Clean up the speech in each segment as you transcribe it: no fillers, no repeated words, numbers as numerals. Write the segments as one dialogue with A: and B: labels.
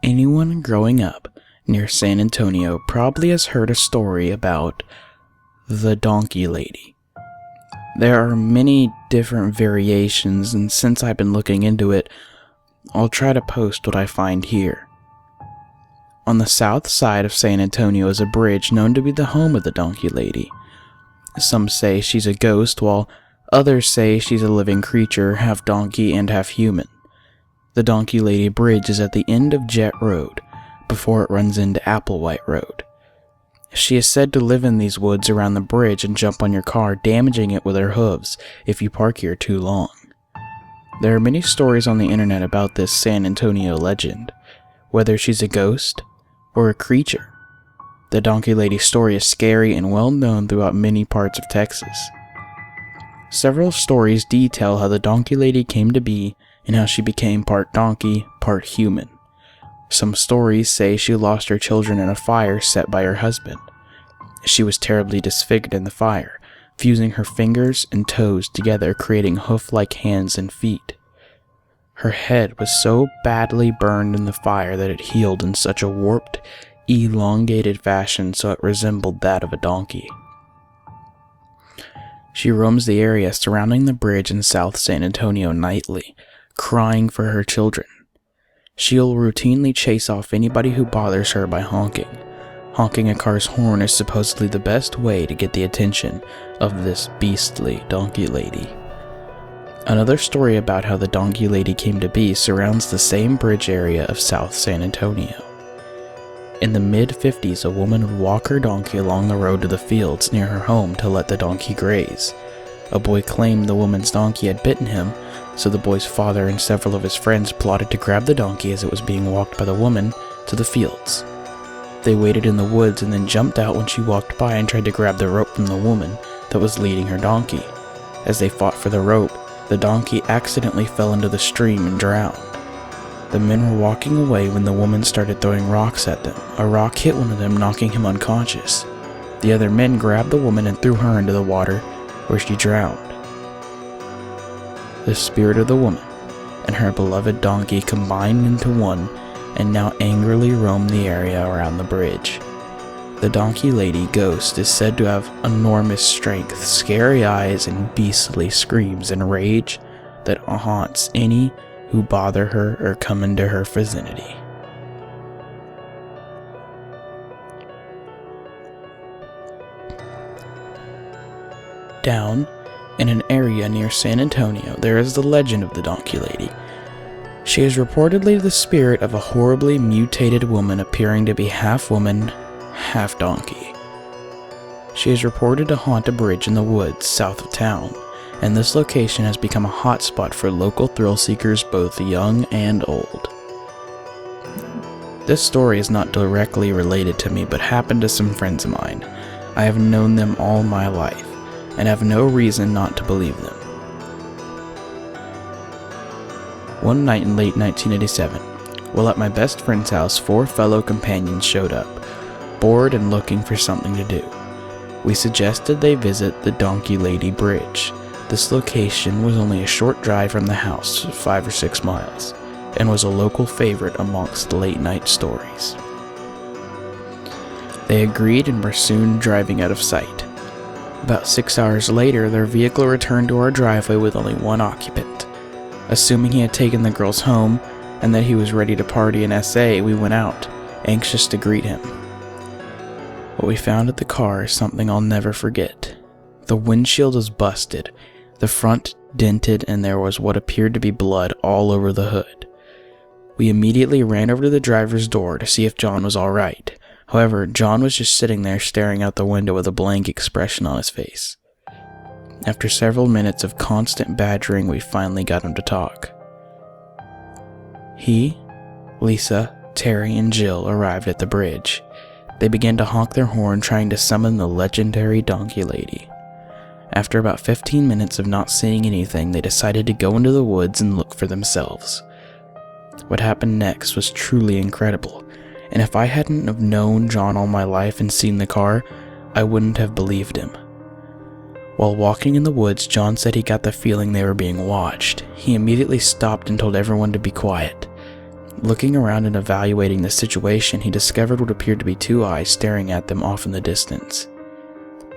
A: Anyone growing up near San Antonio probably has heard a story about the Donkey Lady. There are many different variations, and since I've been looking into it, I'll try to post what I find here. On the south side of San Antonio is a bridge known to be the home of the Donkey Lady. Some say she's a ghost, while others say she's a living creature, half donkey and half human. The Donkey Lady Bridge is at the end of Jet Road, before it runs into Applewhite Road. She is said to live in these woods around the bridge and jump on your car, damaging it with her hooves if you park here too long. There are many stories on the internet about this San Antonio legend, whether she's a ghost or a creature. The Donkey Lady story is scary and well known throughout many parts of Texas. Several stories detail how the Donkey Lady came to be and how she became part donkey, part human. Some stories say she lost her children in a fire set by her husband. She was terribly disfigured in the fire, fusing her fingers and toes together, creating hoof-like hands and feet. Her head was so badly burned in the fire that it healed in such a warped, elongated fashion so it resembled that of a donkey. She roams the area surrounding the bridge in South San Antonio nightly, crying for her children. She'll routinely chase off anybody who bothers her by honking. Honking a car's horn is supposedly the best way to get the attention of this beastly Donkey Lady. Another story about how the Donkey Lady came to be surrounds the same bridge area of South San Antonio. In the mid-50s, a woman would walk her donkey along the road to the fields near her home to let the donkey graze. A boy claimed the woman's donkey had bitten him, so the boy's father and several of his friends plotted to grab the donkey as it was being walked by the woman to the fields. They waited in the woods and then jumped out when she walked by and tried to grab the rope from the woman that was leading her donkey. As they fought for the rope, the donkey accidentally fell into the stream and drowned. The men were walking away when the woman started throwing rocks at them. A rock hit one of them, knocking him unconscious. The other men grabbed the woman and threw her into the water, where she drowned. The spirit of the woman and her beloved donkey combined into one and now angrily roam the area around the bridge. The Donkey Lady ghost is said to have enormous strength, scary eyes, and beastly screams and rage that haunts any who bother her or come into her vicinity. Down in an area near San Antonio, there is the legend of the Donkey Lady. She is reportedly the spirit of a horribly mutated woman appearing to be half woman, half donkey. She is reported to haunt a bridge in the woods south of town, and this location has become a hotspot for local thrill seekers both young and old. This story is not directly related to me, but happened to some friends of mine. I have known them all my life, and have no reason not to believe them. One night in late 1987, while at my best friend's house, 4 fellow companions showed up, bored and looking for something to do. We suggested they visit the Donkey Lady Bridge. This location was only a short drive from the house, 5 or 6 miles, and was a local favorite amongst late-night stories. They agreed and were soon driving out of sight. About 6 hours later, their vehicle returned to our driveway with only one occupant. Assuming he had taken the girls home and that he was ready to party in SA, we went out, anxious to greet him. What we found at the car is something I'll never forget. The windshield was busted, the front dented, and there was what appeared to be blood all over the hood. We immediately ran over to the driver's door to see if John was all right. However, John was just sitting there staring out the window with a blank expression on his face. After several minutes of constant badgering, we finally got him to talk. He, Lisa, Terry, and Jill arrived at the bridge. They began to honk their horn, trying to summon the legendary Donkey Lady. After about 15 minutes of not seeing anything, they decided to go into the woods and look for themselves. What happened next was truly incredible, and if I hadn't have known John all my life and seen the car, I wouldn't have believed him. While walking in the woods, John said he got the feeling they were being watched. He immediately stopped and told everyone to be quiet. Looking around and evaluating the situation, he discovered what appeared to be two eyes staring at them off in the distance.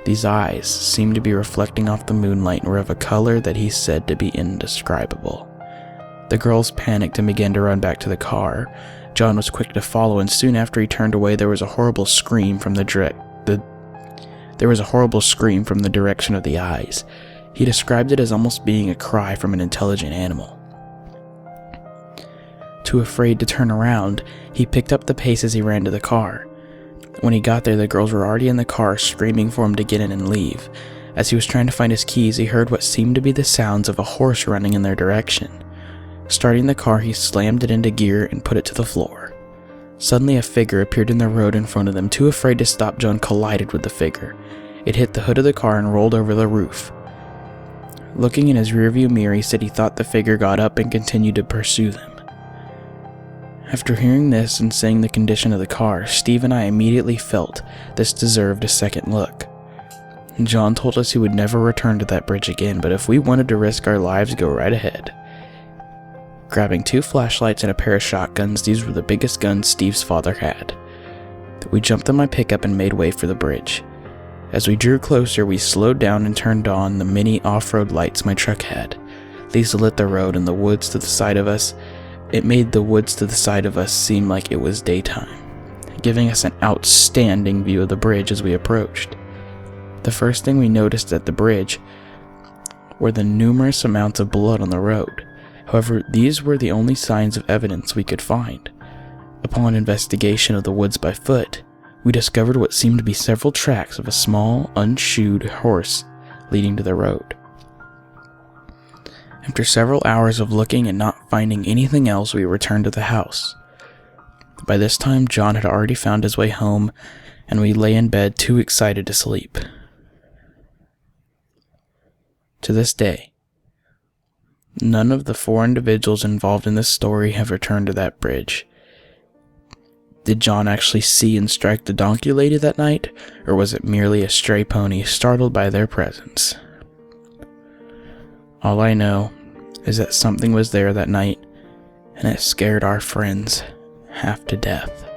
A: These eyes seemed to be reflecting off the moonlight and were of a color that he said to be indescribable. The girls panicked and began to run back to the car. John was quick to follow, and soon after he turned away, there was a horrible scream from the direction of the eyes. He described it as almost being a cry from an intelligent animal. Too afraid to turn around, he picked up the pace as he ran to the car. When he got there, the girls were already in the car, screaming for him to get in and leave. As he was trying to find his keys, he heard what seemed to be the sounds of a horse running in their direction. Starting the car, he slammed it into gear and put it to the floor. Suddenly, a figure appeared in the road in front of them. Too afraid to stop, John collided with the figure. It hit the hood of the car and rolled over the roof. Looking in his rearview mirror, he said he thought the figure got up and continued to pursue them. After hearing this and seeing the condition of the car, Steve and I immediately felt this deserved a second look. John told us he would never return to that bridge again, but if we wanted to risk our lives, go right ahead. Grabbing 2 flashlights and a pair of shotguns, these were the biggest guns Steve's father had. We jumped in my pickup and made way for the bridge. As we drew closer, we slowed down and turned on the mini off-road lights my truck had. These lit the road and the woods to the side of us. It made the woods to the side of us seem like it was daytime, giving us an outstanding view of the bridge as we approached. The first thing we noticed at the bridge were the numerous amounts of blood on the road. However, these were the only signs of evidence we could find. Upon investigation of the woods by foot, we discovered what seemed to be several tracks of a small, unshoed horse leading to the road. After several hours of looking and not finding anything else, we returned to the house. By this time, John had already found his way home, and we lay in bed too excited to sleep. To this day, none of the 4 individuals involved in this story have returned to that bridge. Did John actually see and strike the donkey lady that night, or was it merely a stray pony startled by their presence? All I know is that something was there that night, and it scared our friends half to death.